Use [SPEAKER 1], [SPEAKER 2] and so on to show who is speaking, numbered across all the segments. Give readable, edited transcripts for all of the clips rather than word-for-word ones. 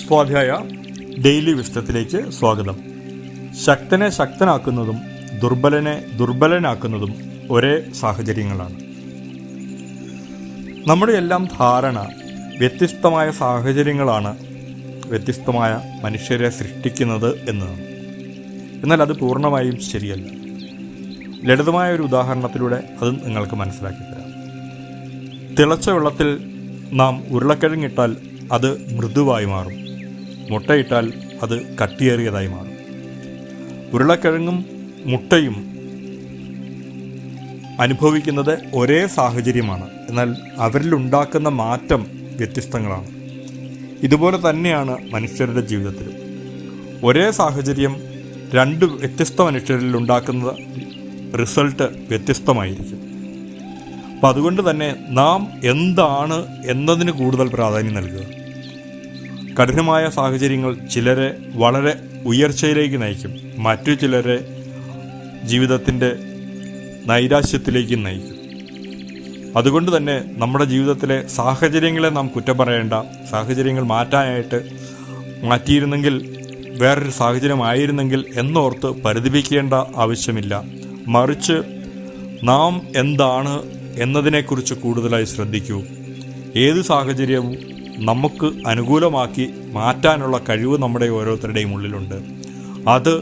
[SPEAKER 1] സ്വാധ്യായ ഡെയിലി വിസ്ഡത്തിലേക്ക് സ്വാഗതം. ശക്തനെ ശക്തനാക്കുന്നതും ദുർബലനെ ദുർബലനാക്കുന്നതും ഒരേ സാഹചര്യങ്ങളാണ്. നമ്മുടെ എല്ലാം ധാരണ വ്യത്യസ്തമായ സാഹചര്യങ്ങളാണ് വ്യത്യസ്തമായ മനുഷ്യരെ സൃഷ്ടിക്കുന്നത് എന്നതാണ്. എന്നാൽ അത് പൂർണ്ണമായും ശരിയല്ല. ലളിതമായ ഒരു ഉദാഹരണത്തിലൂടെ അത് നിങ്ങൾക്ക് മനസ്സിലാക്കി തരാം. തിളച്ച വെള്ളത്തിൽ നാം ഉരുളക്കിഴങ്ങിട്ടാൽ അത് മൃദുവായി മാറും. മുട്ടയിട്ടാൽ അത് കട്ടിയേറിയതായി മാറും. ഉരുളക്കിഴങ്ങും മുട്ടയും അനുഭവിക്കുന്നത് ഒരേ സാഹചര്യമാണ്. എന്നാൽ അവരിലുണ്ടാക്കുന്ന മാറ്റം വ്യത്യസ്തങ്ങളാണ്. ഇതുപോലെ തന്നെയാണ് മനുഷ്യരുടെ ജീവിതത്തിലും. ഒരേ സാഹചര്യം രണ്ട് വ്യത്യസ്ത മനുഷ്യരിൽ ഉണ്ടാക്കുന്ന റിസൾട്ട് വ്യത്യസ്തമായിരിക്കും. അപ്പം അതുകൊണ്ട് തന്നെ നാം എന്താണ് എന്നതിന് കൂടുതൽ പ്രാധാന്യം നൽകുക. കഠിനമായ സാഹചര്യങ്ങൾ ചിലരെ വളരെ ഉയർച്ചയിലേക്ക് നയിക്കും, മറ്റു ചിലരെ ജീവിതത്തിൻ്റെ നൈരാശ്യത്തിലേക്ക് നയിക്കും. അതുകൊണ്ട് തന്നെ നമ്മുടെ ജീവിതത്തിലെ സാഹചര്യങ്ങളെ നാം കുറ്റം പറയേണ്ട. സാഹചര്യങ്ങൾ മാറ്റിയിരുന്നെങ്കിൽ വേറൊരു സാഹചര്യമായിരുന്നെങ്കിൽ എന്നോർത്ത് പരിതപിക്കേണ്ട ആവശ്യമില്ല. മറിച്ച് നാം എന്താണ് എന്നതിനെക്കുറിച്ച് കൂടുതലായി ശ്രദ്ധിക്കൂ. ഏത് സാഹചര്യവും നമുക്ക് അനുകൂലമാക്കി മാറ്റാനുള്ള കഴിവ് നമ്മുടെ ഓരോരുത്തരുടെയും ഉള്ളിലുണ്ട്. അത്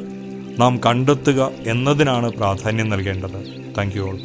[SPEAKER 1] നാം കണ്ടെത്തുക എന്നതിനാണ് പ്രാധാന്യം നൽകേണ്ടത്. Thank you all.